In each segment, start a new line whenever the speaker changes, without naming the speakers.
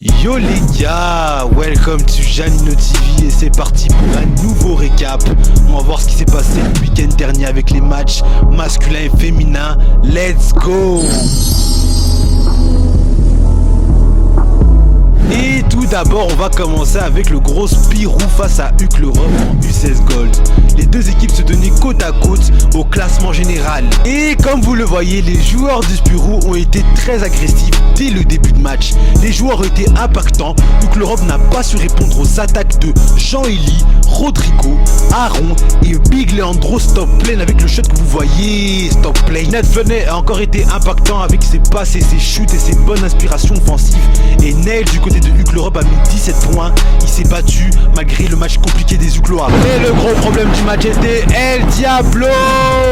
Yo les gars, welcome to Janino TV et c'est parti pour un nouveau récap. On va voir ce qui s'est passé le week-end dernier avec les matchs masculins et féminins. Let's go! Et tout d'abord, on va commencer avec le gros Spirou face à Huc l'Europe en U16 Gold. Les deux équipes se tenaient côte à côte au classement général. Et comme vous le voyez, les joueurs du Spirou ont été très agressifs dès le début de match. Les joueurs ont été impactants. Huc l'Europe n'a pas su répondre aux attaques de Jean-Élie, Rodrigo, Aaron et Big Leandro Stop Plane avec le shot que vous voyez. Stop Plane. Ned Venet a encore été impactant avec ses passes et ses shoots et ses bonnes inspirations offensives. Et Neil du côté de Huc l'Europe a mis 17 points. Il s'est battu malgré le match compliqué des Huclois. Mais le gros problème du match était El Diablo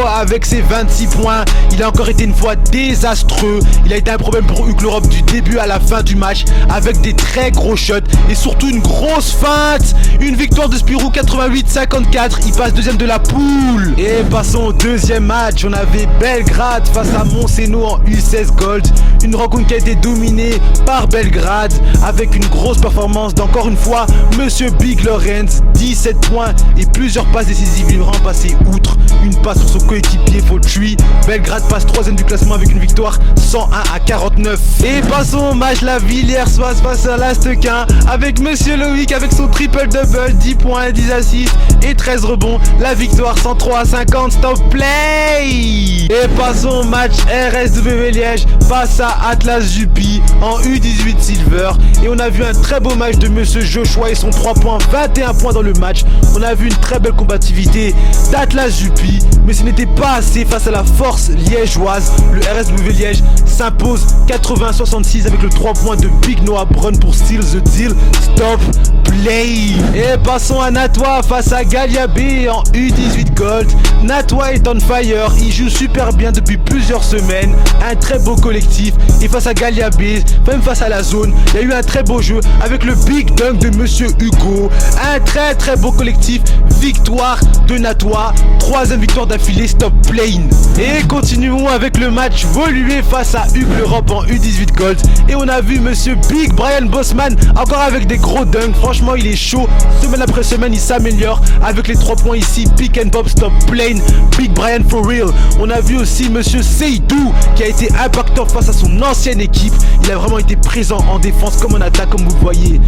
avec ses 26 points. Il a encore été une fois désastreux. Il a été un problème pour Huc l'Europe du début à la fin du match avec des très gros shots et surtout une grosse feinte. Une victoire de Spirou 88-54. Il passe deuxième de la poule. Et passons au deuxième match. On avait Belgrade face à Montseno en U16 Gold. Une rencontre qui a été dominée par Belgrade avec une grosse performance d'encore une fois Monsieur Big Lorenz, 17 points et plusieurs passes décisives. Il est vraiment passé outre une passe sur son coéquipier Fautruy. Belgrade passe 3ème du classement avec une victoire 101-49. Et passons au match la Villers-Soise face à l'Astequin avec Monsieur Loïc avec son triple-double, 10 points, 10 assists et 13 rebonds. La victoire 103-50, stop play. Et passons au match RSW Liège face à Atlas Juppie en U18 Silver. Et on a vu un très beau match de Monsieur Joshua et son 3 points, 21 points dans le match. On a vu une très belle combativité d'Atlas Juppie, mais ce n'était pas assez face à la force liégeoise. Le RSW Liège s'impose 80-66 avec le 3 points de Big Noah Brun pour Steal the Deal. Stop play. Et passons à Natois face à Galiabé en U18 Gold. Natois est on fire, il joue super bien depuis plusieurs semaines. Un très beau collectif. Et face à Galiabé, même face à la zone, il y a eu un très beau jeu avec le big dunk de Monsieur Hugo. Un très beau collectif. Victoire de Natois, 3ème victoire d'affilée, stop plane. Et continuons avec le match volué face à Huc l'Europe en U18 Gold. Et on a vu Monsieur Big Brian Bossman encore avec des gros dunks. Franchement il est chaud, semaine après semaine il s'améliore avec les 3 points ici, pick and pop, stop plane, Big Brian for real. On a vu aussi Monsieur Seydou qui a été impactant face à son ancienne équipe. Il a vraiment été présent en défense comme en attaque comme vous le voyez.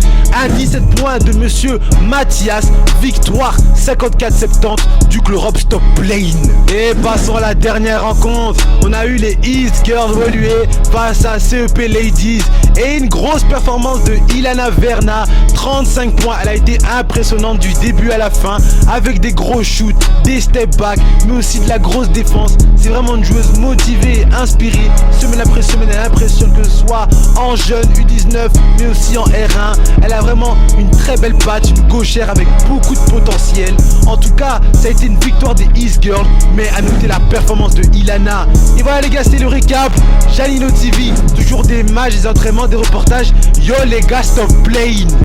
Un 17 points de Monsieur Mathias, victoire 54-70 du l'Europe, stop plane. Et passons à la dernière rencontre. On a eu les East Girls reluées face à CEP Ladies et une grosse performance de Ilana Verna, 35 points. Elle a été impressionnante du début à la fin avec des gros shoots, des step back, mais aussi de la grosse défense. C'est vraiment une joueuse motivée et inspirée. Semaine après semaine, elle impressionne, que ce soit en jeune U19 mais aussi en R1. Elle a vraiment une très belle patte, une gauchère avec beaucoup de potentiel. En tout cas, ça a été une victoire des East Girls, mais à noter la performance de Ilana. Et voilà les gars, c'était le récap. Janino TV, toujours des matchs, des entraînements, des reportages. Yo les gars, stop playing.